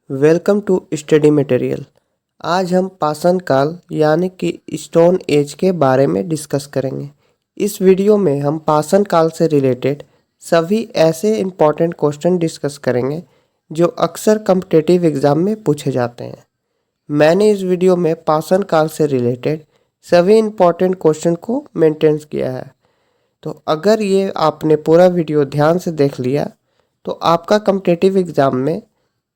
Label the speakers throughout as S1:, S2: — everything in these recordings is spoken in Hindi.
S1: Welcome to study material. आज हम पाषाण काल यानी कि स्टोन एज के बारे में डिस्कस करेंगे। इस वीडियो में हम पाषाण काल से रिलेटेड सभी ऐसे इम्पॉर्टेंट क्वेश्चन डिस्कस करेंगे जो अक्सर कॉम्पिटिटिव एग्ज़ाम में पूछे जाते हैं। मैंने इस वीडियो में पाषाण काल से रिलेटेड सभी इम्पॉर्टेंट क्वेश्चन को मेंटेन किया है। तो अगर ये आपने पूरा वीडियो ध्यान से देख लिया तो आपका कॉम्पिटिटिव एग्ज़ाम में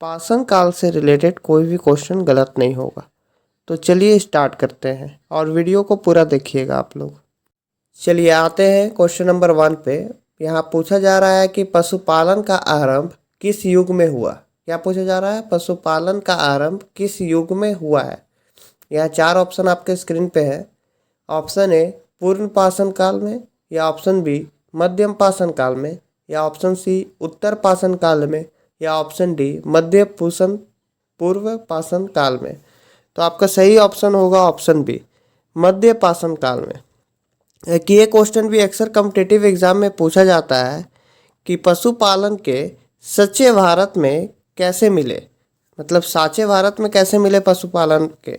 S1: पाषाण काल से रिलेटेड कोई भी क्वेश्चन गलत नहीं होगा। तो चलिए स्टार्ट करते हैं और वीडियो को पूरा देखिएगा आप लोग। चलिए आते हैं क्वेश्चन नंबर 1 पे। यहाँ पूछा जा रहा है कि पशुपालन का आरंभ किस युग में हुआ। क्या पूछा जा रहा है? पशुपालन का आरंभ किस युग में हुआ है। यहाँ 4 ऑप्शन आपके स्क्रीन पे है। ऑप्शन ए पूर्ण पाषाण काल में, या ऑप्शन बी मध्यम पाषाण काल में, या ऑप्शन सी उत्तर पाषाण काल में, या ऑप्शन डी मध्य पूर्व पाषाण काल में। तो आपका सही ऑप्शन होगा ऑप्शन बी मध्य पाषाण काल में। कि ये क्वेश्चन भी अक्सर कॉम्पिटिटिव एग्जाम में पूछा जाता है कि पशुपालन के सच्चे भारत में कैसे मिले, मतलब साचे भारत में कैसे मिले पशुपालन के।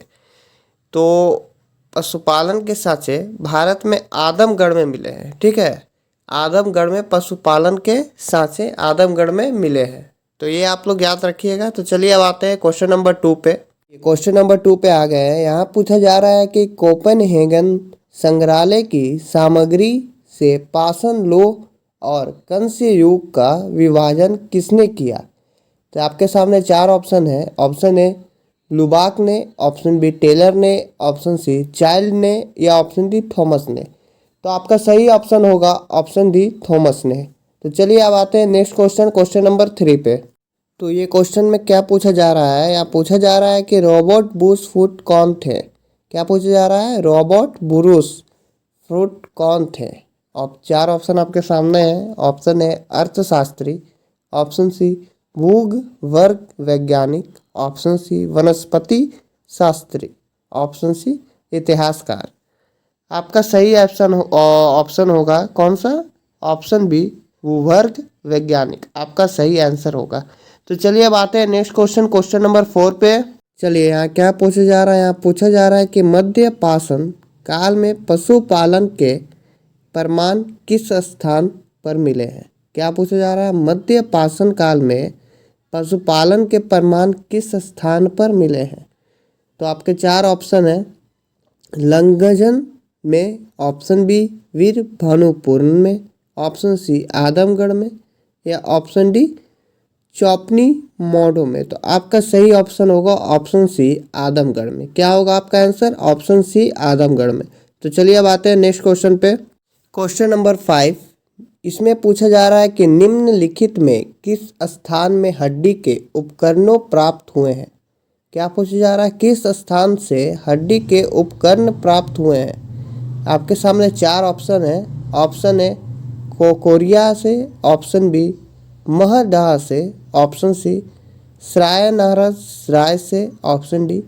S1: तो पशुपालन के साचे भारत में आदमगढ़ में मिले हैं। ठीक है, आदमगढ़ में पशुपालन के साचे आदमगढ़ में मिले हैं। तो ये आप लोग याद रखिएगा। तो चलिए अब आते हैं क्वेश्चन नंबर 2 पे। क्वेश्चन नंबर 2 पे आ गए हैं। यहाँ पूछा जा रहा है कि कोपेनहेगन संग्रहालय की सामग्री से पाषाण लोह और कंस्य युग का विभाजन किसने किया। तो आपके सामने 4 ऑप्शन है। ऑप्शन ए लुबाक ने, ऑप्शन बी टेलर ने, ऑप्शन सी चाइल्ड ने, या ऑप्शन डी थॉमस ने। तो आपका सही ऑप्शन होगा ऑप्शन डी थॉमस ने। तो चलिए अब आते हैं नेक्स्ट क्वेश्चन, क्वेश्चन नंबर 3 पे। तो ये क्वेश्चन में क्या पूछा जा रहा है? या पूछा जा रहा है कि रॉबर्ट बुश फूट कौन थे। क्या पूछा जा रहा है? रॉबर्ट बुरुस फ्रूट कौन थे। अब 4 ऑप्शन आपके सामने हैं। ऑप्शन ए अर्थशास्त्री, ऑप्शन सी भूग वर्ग वैज्ञानिक, ऑप्शन सी वनस्पति शास्त्री, ऑप्शन सी इतिहासकार। आपका सही ऑप्शन होगा कौन सा? ऑप्शन बी भूवर्ग वैज्ञानिक आपका सही आंसर होगा। तो चलिए अब आते हैं नेक्स्ट क्वेश्चन, क्वेश्चन नंबर 4 पे। चलिए यहाँ क्या पूछा जा रहा है? यहाँ पूछा जा रहा है कि मध्य पाषाण काल में पशुपालन के प्रमाण किस स्थान पर मिले हैं। क्या पूछा जा रहा है? मध्य पाषाण काल में पशुपालन के प्रमाण किस स्थान पर मिले हैं। तो आपके 4 ऑप्शन है। लंगजन में, ऑप्शन बी वीर भानुपुर में, ऑप्शन सी आदमगढ़ में, या ऑप्शन डी चौपनी मोडो में। तो आपका सही ऑप्शन होगा ऑप्शन सी आदमगढ़ में। क्या होगा आपका आंसर? ऑप्शन सी आदमगढ़ में। तो चलिए अब आते हैं नेक्स्ट क्वेश्चन पे, क्वेश्चन नंबर 5। इसमें पूछा जा रहा है कि निम्नलिखित में किस स्थान में हड्डी के उपकरणों प्राप्त हुए हैं। क्या पूछा जा रहा है? किस स्थान से हड्डी के उपकरण प्राप्त हुए हैं। आपके सामने 4 ऑप्शन है। ऑप्शन ए कोकोरिया से, ऑप्शन बी महदाह से, ऑप्शन सी सराय नाराज से, ऑप्शन डी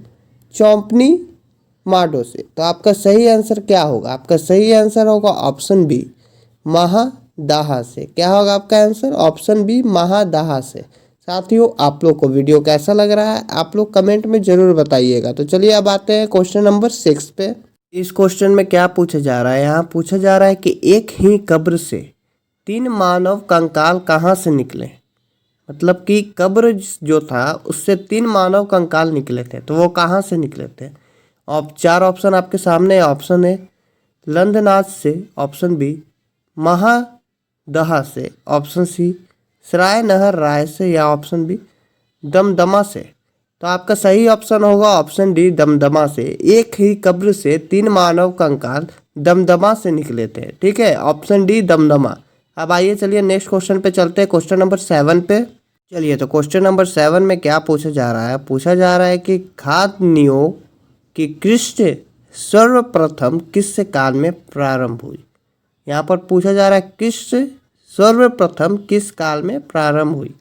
S1: चौंपनी माडो से। तो आपका सही आंसर क्या होगा? आपका सही आंसर होगा ऑप्शन बी महादाहा से। क्या होगा आपका आंसर? ऑप्शन बी महादाहा से। साथियों आप लोग को वीडियो कैसा लग रहा है आप लोग कमेंट में जरूर बताइएगा। तो चलिए अब आते हैं क्वेश्चन नंबर 6 पे। इस क्वेश्चन में क्या पूछा जा रहा है? यहाँ पूछा जा रहा है कि एक ही कब्र से 3 मानव कंकाल कहाँ से निकले। मतलब कि कब्र जो था उससे 3 मानव कंकाल निकले थे, तो वो कहाँ से निकले थे। और 4 ऑप्शन आपके सामने। ऑप्शन ए लंदनाथ से, ऑप्शन बी महादहा से, ऑप्शन सी सराय नहर राय से, या ऑप्शन बी दमदमा से। तो आपका सही ऑप्शन होगा ऑप्शन डी दमदमा से। एक ही कब्र से 3 मानव कंकाल दमदमा से निकले थे। ठीक है, ऑप्शन डी दमदमा। अब आइए चलिए नेक्स्ट क्वेश्चन पे चलते हैं, क्वेश्चन नंबर 7 पे। चलिए तो क्वेश्चन नंबर 7 में क्या पूछा जा रहा है? पूछा जा रहा है कि खाद्यान्नों की कृषि सर्वप्रथम किस काल में प्रारंभ हुई। यहाँ पर पूछा जा रहा है कृषि सर्वप्रथम किस काल में प्रारंभ हुई।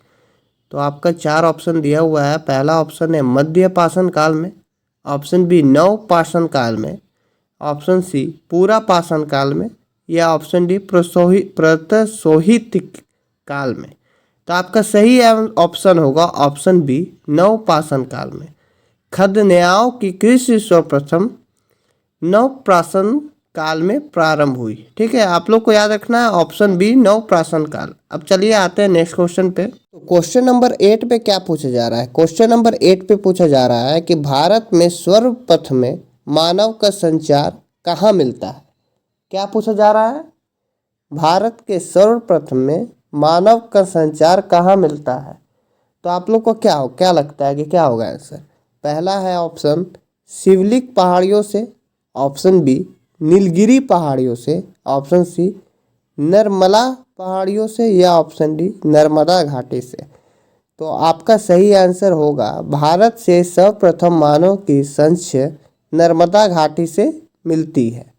S1: तो आपका 4 ऑप्शन दिया हुआ है। पहला ऑप्शन है मध्य पाषाण काल में, ऑप्शन बी नव पाषाण काल में, ऑप्शन सी पूरा पाषाण काल में, या ऑप्शन डी प्रसोहित काल में। तो आपका सही ऑप्शन होगा ऑप्शन बी, नवपाषाण काल में। खदन्याओं की कृषि सर्वप्रथम नवपाषाण काल में प्रारंभ हुई। ठीक है, आप लोग को याद रखना है ऑप्शन बी, नवपाषाण काल। अब चलिए आते हैं नेक्स्ट क्वेश्चन पे। तो क्वेश्चन नंबर 8 पे क्या पूछा जा रहा है? क्वेश्चन नंबर 8 पे पूछा जा रहा है कि भारत में सर्वप्रथम में मानव का संचार कहाँ मिलता है? क्या पूछा जा रहा है? भारत के सर्वप्रथम में मानव का संचार कहाँ मिलता है? तो आप लोग को क्या लगता है कि क्या होगा आंसर? पहला है ऑप्शन शिवलिक पहाड़ियों से, ऑप्शन बी नीलगिरी पहाड़ियों से, ऑप्शन सी नर्मला पहाड़ियों से, या ऑप्शन डी नर्मदा घाटी से। तो आपका सही आंसर होगा भारत से सर्वप्रथम मानव की संच नर्मदा घाटी से मिलती है।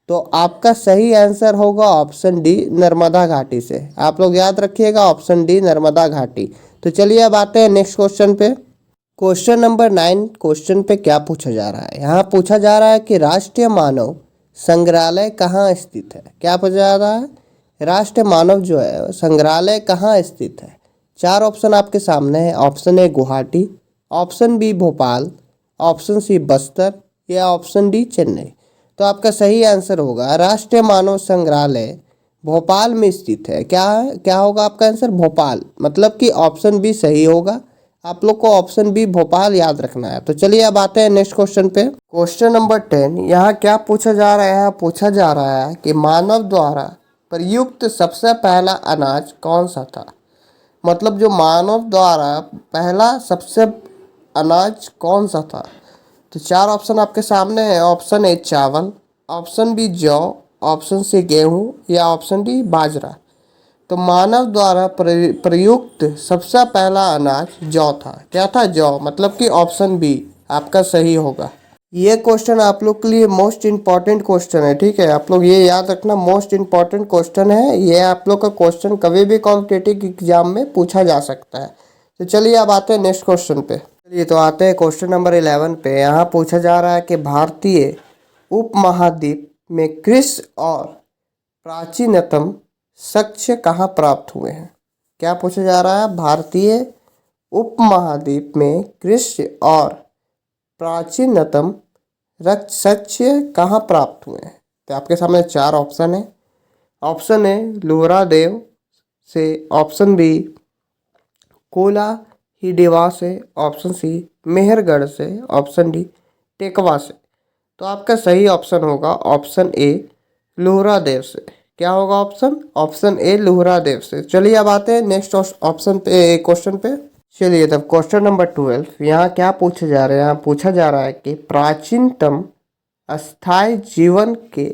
S1: तो आपका सही आंसर होगा ऑप्शन डी, नर्मदा घाटी से। आप लोग याद रखिएगा ऑप्शन डी, नर्मदा घाटी। तो चलिए अब आते हैं नेक्स्ट क्वेश्चन पे। क्वेश्चन नंबर 9 क्वेश्चन पे क्या पूछा जा रहा है? यहाँ पूछा जा रहा है कि राष्ट्रीय मानव संग्रहालय कहाँ स्थित है? क्या पूछा जा रहा है? राष्ट्रीय मानव जो है संग्रहालय कहाँ स्थित है? 4 ऑप्शन आपके सामने है। Option A Guwahati, option B Bhopal, option C Bastar, या ऑप्शन डी चेन्नई। तो आपका सही आंसर होगा राष्ट्रीय मानव संग्रहालय भोपाल में स्थित है। क्या होगा आपका आंसर? भोपाल। मतलब कि ऑप्शन बी सही होगा। आप लोग को ऑप्शन बी भोपाल याद रखना है। तो चलिए अब आते हैं नेक्स्ट क्वेश्चन पे। क्वेश्चन नंबर 10 यहाँ क्या पूछा जा रहा है? यहाँ पूछा जा रहा है कि मानव द्वारा प्रयुक्त सबसे पहला अनाज कौन सा था? मतलब जो मानव द्वारा पहला सबसे अनाज कौन सा था? तो 4 ऑप्शन आपके सामने है। ऑप्शन ए चावल, ऑप्शन बी जौ, ऑप्शन सी गेहूँ, या ऑप्शन डी बाजरा। तो मानव द्वारा प्रयुक्त सबसे पहला अनाज जौ था। क्या था? जौ। मतलब कि ऑप्शन बी आपका सही होगा। ये क्वेश्चन आप लोग के लिए मोस्ट इम्पॉर्टेंट क्वेश्चन है। ठीक है, आप लोग ये याद रखना, मोस्ट इम्पॉर्टेंट क्वेश्चन है ये। आप लोग का क्वेश्चन कभी भी कॉम्पिटिटिव एग्जाम में पूछा जा सकता है। तो चलिए अब आते हैं नेक्स्ट क्वेश्चन पे। चलिए तो आते हैं क्वेश्चन नंबर 11 पे। यहाँ पूछा जा रहा है कि भारतीय उपमहाद्वीप में कृषि और प्राचीनतम साक्ष्य कहाँ प्राप्त हुए हैं? क्या पूछा जा रहा है? भारतीय उपमहाद्वीप में कृषि और प्राचीनतम साक्ष्य कहाँ प्राप्त हुए हैं? तो आपके सामने 4 ऑप्शन है। ऑप्शन ए लोहरादेव से, ऑप्शन बी कोलाहिडेवा से, ऑप्शन सी मेहरगढ़ से, ऑप्शन डी टेकवा से। तो आपका सही ऑप्शन होगा ऑप्शन ए लोहरादेव से। क्या होगा ऑप्शन? ऑप्शन ए लोहरादेव से। चलिए अब आते हैं नेक्स्ट ऑप्शन पे, क्वेश्चन पे। चलिए तब क्वेश्चन नंबर 12 यहाँ क्या पूछा जा रहा है? यहाँ पूछा जा रहा है कि प्राचीनतम अस्थायी जीवन के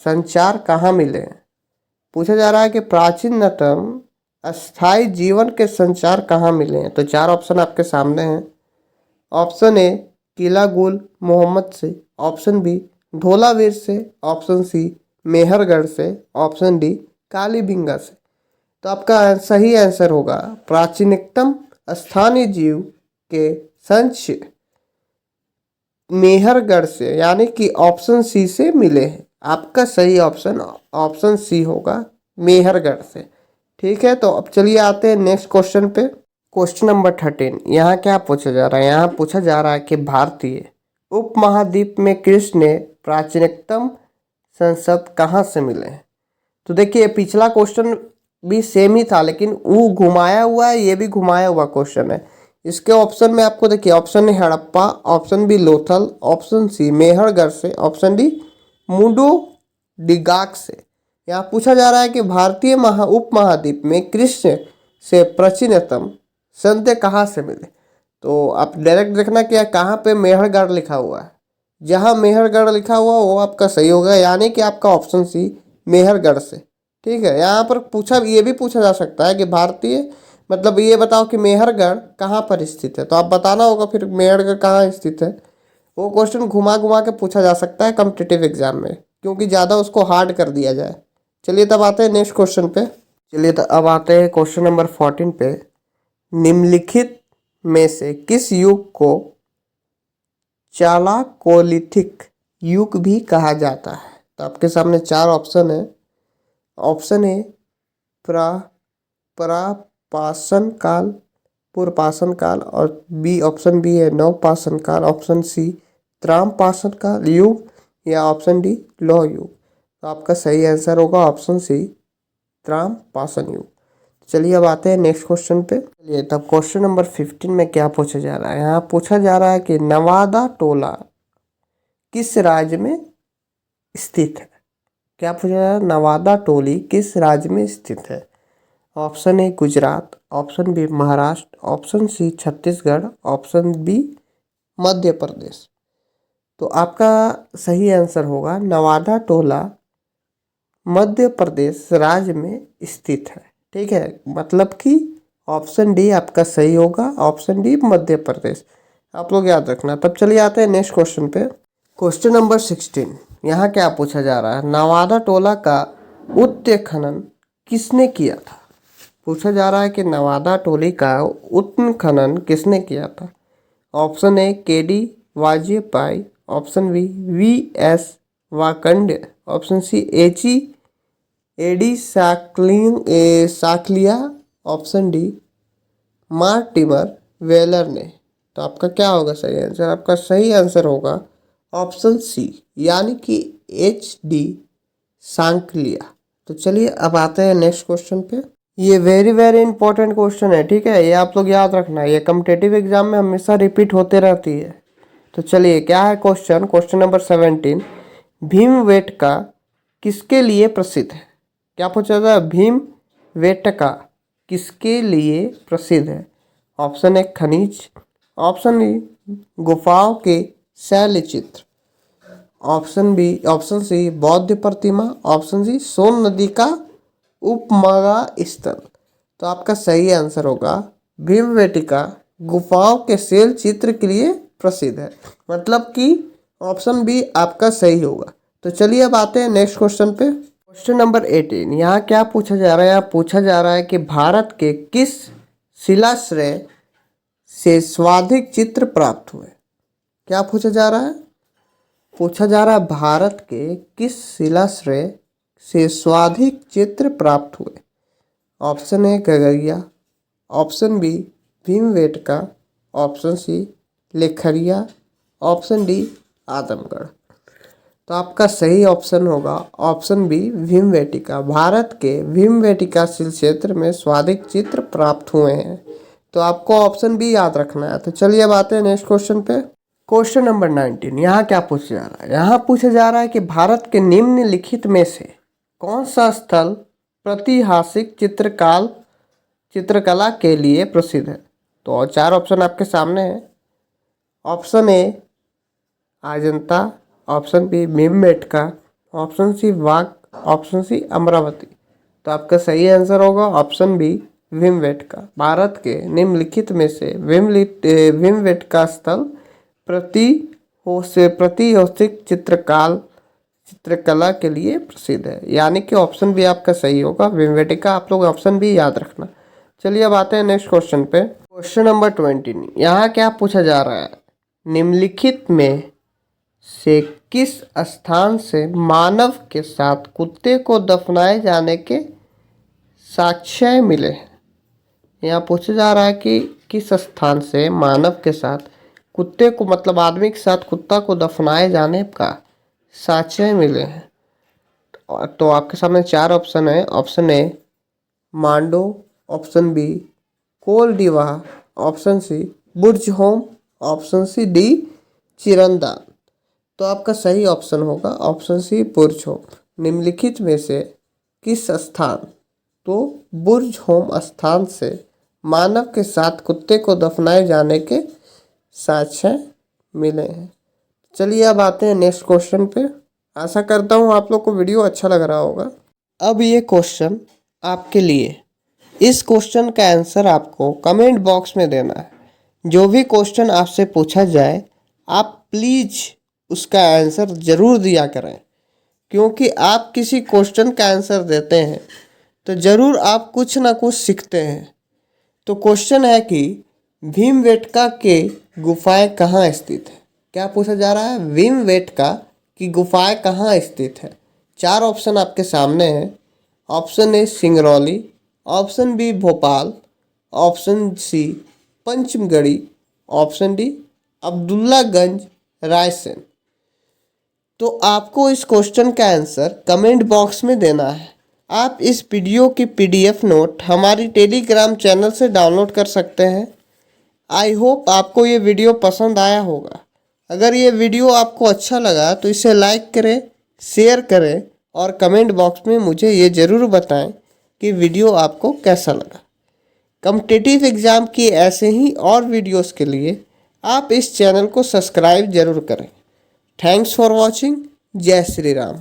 S1: संचार कहाँ मिले हैं? पूछा जा रहा है कि प्राचीनतम अस्थायी जीवन के संचार कहाँ मिले हैं। तो 4 ऑप्शन आपके सामने हैं। ऑप्शन ए किला गुल मोहम्मद से, ऑप्शन बी धोलावीर से, ऑप्शन सी मेहरगढ़ से, ऑप्शन डी कालीबिंगा से। तो आपका सही आंसर होगा प्राचीनतम स्थानीय जीव के संच मेहरगढ़ से, यानी कि ऑप्शन सी से मिले हैं। आपका सही ऑप्शन ऑप्शन सी होगा, मेहरगढ़ से। ठीक है, तो अब चलिए आते हैं नेक्स्ट क्वेश्चन पे। क्वेश्चन नंबर 13 यहाँ क्या पूछा जा रहा है? यहाँ पूछा जा रहा है कि भारतीय उपमहाद्वीप में कृषि ने प्राचीनतम संसद कहाँ से मिले हैं? तो देखिए पिछला क्वेश्चन भी सेम ही था, लेकिन वो घुमाया हुआ है, ये भी घुमाया हुआ क्वेश्चन है। इसके ऑप्शन में आपको देखिए, option A Harappa, option B Lothal, option C Mehrgarh से, ऑप्शन डी मुंडो डिगाक से। यहाँ पूछा जा रहा है कि भारतीय उपमहाद्वीप में कृषि से प्राचीनतम संध्या कहाँ से मिले। तो आप डायरेक्ट देखना कि कहाँ पे मेहरगढ़ लिखा हुआ है। जहाँ मेहरगढ़ लिखा हुआ वो आपका सही होगा, यानी कि आपका ऑप्शन सी मेहरगढ़ से। ठीक है, यहाँ पर ये भी पूछा जा सकता है कि भारतीय मतलब ये बताओ कि मेहरगढ़ कहाँ पर स्थित है। तो आप बताना होगा फिर मेहरगढ़ कहाँ स्थित है। वो क्वेश्चन घुमा घुमा के पूछा जा सकता है कॉम्पिटिटिव एग्जाम में, क्योंकि ज़्यादा उसको हार्ड कर दिया जाए। चलिए तब आते हैं नेक्स्ट क्वेश्चन पे। चलिए तो अब आते हैं क्वेश्चन नंबर 14 पे। निम्नलिखित में से किस युग को चालाकोलिथिक युग भी कहा जाता है? तो आपके सामने 4 ऑप्शन है। ऑप्शन ए पाषाण काल, पूर्व पाषाण काल, और बी ऑप्शन बी है नव पाषाण काल, ऑप्शन सी त्राम पाषाण काल युग, या ऑप्शन डी लौह युग। तो आपका सही आंसर होगा ऑप्शन सी त्राम पाषाण युग। चलिए अब आते हैं नेक्स्ट क्वेश्चन पे। चलिए तब क्वेश्चन नंबर 15 में क्या पूछा जा रहा है। यहाँ पूछा जा रहा है कि नवादा टोला किस राज्य में स्थित है। क्या पूछा जा रहा है, नवादा टोली किस राज्य में स्थित है। Option A Gujarat, option B Maharashtra, option C Chhattisgarh, option B Madhya Pradesh. तो आपका सही आंसर होगा नवादा टोला मध्य प्रदेश राज्य में स्थित है। ठीक है, मतलब कि ऑप्शन डी आपका सही होगा, ऑप्शन डी मध्य प्रदेश। आप लोग याद रखना। तब चलिए आते हैं नेक्स्ट क्वेश्चन पे। क्वेश्चन नंबर 16, यहाँ क्या पूछा जा रहा है, नवादा टोला का उत्खनन किसने किया था। पूछा जा रहा है कि नवादा टोली का उत्खनन किसने किया था। Option A K D Vajpayee, option B V S Wakankar, option C H D Sankalia, option D Mortimer Wheeler ने। तो आपका क्या होगा सही आंसर। आपका सही आंसर होगा ऑप्शन सी, यानी कि एच डी सांकलिया। तो चलिए अब आते हैं नेक्स्ट क्वेश्चन पे। ये वेरी वेरी इंपॉर्टेंट क्वेश्चन है, ठीक है, ये आप लोग याद रखना, ये कॉम्पिटिटिव एग्जाम में हमेशा रिपीट होते रहती है। तो चलिए क्या है क्वेश्चन, क्वेश्चन नंबर 17, भीमबेटका किसके लिए प्रसिद्ध है। क्या पूछा था, भीमबेटका किसके लिए प्रसिद्ध है। ऑप्शन ए खनिज, ऑप्शन बी गुफाओं के शैल चित्र, ऑप्शन बी ऑप्शन सी बौद्ध प्रतिमा, ऑप्शन सी सोन नदी का उपमगा स्थल। तो आपका सही आंसर होगा भीमबेटका गुफाओं के शैल चित्र के लिए प्रसिद्ध है, मतलब कि ऑप्शन बी आपका सही होगा। तो चलिए अब आते हैं नेक्स्ट क्वेश्चन पे। क्वेश्चन नंबर 18, यहाँ क्या पूछा जा रहा है, यहाँ पूछा जा रहा है कि भारत के किस शिलाश्रय से सर्वाधिक चित्र प्राप्त हुए। क्या पूछा जा रहा है, पूछा जा रहा है भारत के किस शिलाश्रय से सर्वाधिक चित्र प्राप्त हुए। Option A Khagaria, option B Bhimbetka, option C Lekhahia, option D Azamgarh. तो आपका सही ऑप्शन होगा ऑप्शन बी भीमबेटका। भारत के भीमबेटका शिल क्षेत्र में सर्वाधिक चित्र प्राप्त हुए हैं। तो आपको ऑप्शन बी याद रखना है। तो चलिए अब आते हैं नेक्स्ट क्वेश्चन पे। क्वेश्चन नंबर 19, यहाँ क्या पूछा जा रहा है, यहाँ पूछा जा रहा है कि भारत के निम्नलिखित में से कौन सा स्थल प्रातिहासिक चित्रकला के लिए प्रसिद्ध है। तो 4 ऑप्शन आपके सामने है। Option A Ajanta, option B Bhimbetka, option C Wagh, option C Amaravati. तो आपका सही आंसर होगा ऑप्शन बी भीमबेटका। भारत के निम्नलिखित में से भीमबेटका स्थल प्रातिहासिक चित्रकला के लिए प्रसिद्ध है, यानी कि ऑप्शन बी आपका सही होगा भीमबेटका। आप लोग ऑप्शन बी याद रखना। चलिए अब आते हैं नेक्स्ट क्वेश्चन पे। क्वेश्चन नंबर 20, यहाँ क्या पूछा जा रहा है, निम्नलिखित में से किस स्थान से मानव के साथ कुत्ते को दफनाए जाने के साक्ष्य मिले हैं। यहाँ पूछा जा रहा है कि किस स्थान से मानव के साथ कुत्ते को, मतलब आदमी के साथ कुत्ता को दफनाए जाने का साक्ष्य मिले हैं। तो आपके सामने 4 ऑप्शन है। Option A Mando, option B Koldihwa, option C Burzahom, option C D Chirand. तो आपका सही ऑप्शन होगा ऑप्शन सी बुर्ज होम। निम्नलिखित में से किस स्थान, तो बुर्ज होम स्थान से मानव के साथ कुत्ते को दफनाए जाने के साक्ष्य मिले हैं। चलिए अब आते हैं नेक्स्ट क्वेश्चन पे। आशा करता हूँ आप लोग को वीडियो अच्छा लग रहा होगा। अब ये क्वेश्चन आपके लिए, इस क्वेश्चन का आंसर आपको कमेंट बॉक्स में देना है। जो भी क्वेश्चन आपसे पूछा जाए आप प्लीज़ उसका आंसर ज़रूर दिया करें, क्योंकि आप किसी क्वेश्चन का आंसर देते हैं तो ज़रूर आप कुछ ना कुछ सीखते हैं। तो क्वेश्चन है कि भीमबेटका के गुफाएं कहाँ स्थित है। क्या पूछा जा रहा है, भीमबेटका की गुफाएं कहाँ स्थित है। 4 ऑप्शन आपके सामने हैं। Option A Singrauli, option B Bhopal, option C Pachmarhi, option D Abdullaganj Raisen. तो आपको इस क्वेश्चन का आंसर कमेंट बॉक्स में देना है। आप इस वीडियो की पीडीएफ नोट हमारी टेलीग्राम चैनल से डाउनलोड कर सकते हैं। आई होप आपको ये वीडियो पसंद आया होगा। अगर ये वीडियो आपको अच्छा लगा तो इसे लाइक करें, शेयर करें और कमेंट बॉक्स में मुझे ये ज़रूर बताएं कि वीडियो आपको कैसा लगा। कॉम्पिटिटिव एग्ज़ाम की ऐसे ही और वीडियोस के लिए आप इस चैनल को सब्सक्राइब ज़रूर करें। Thanks for watching. जय श्री राम।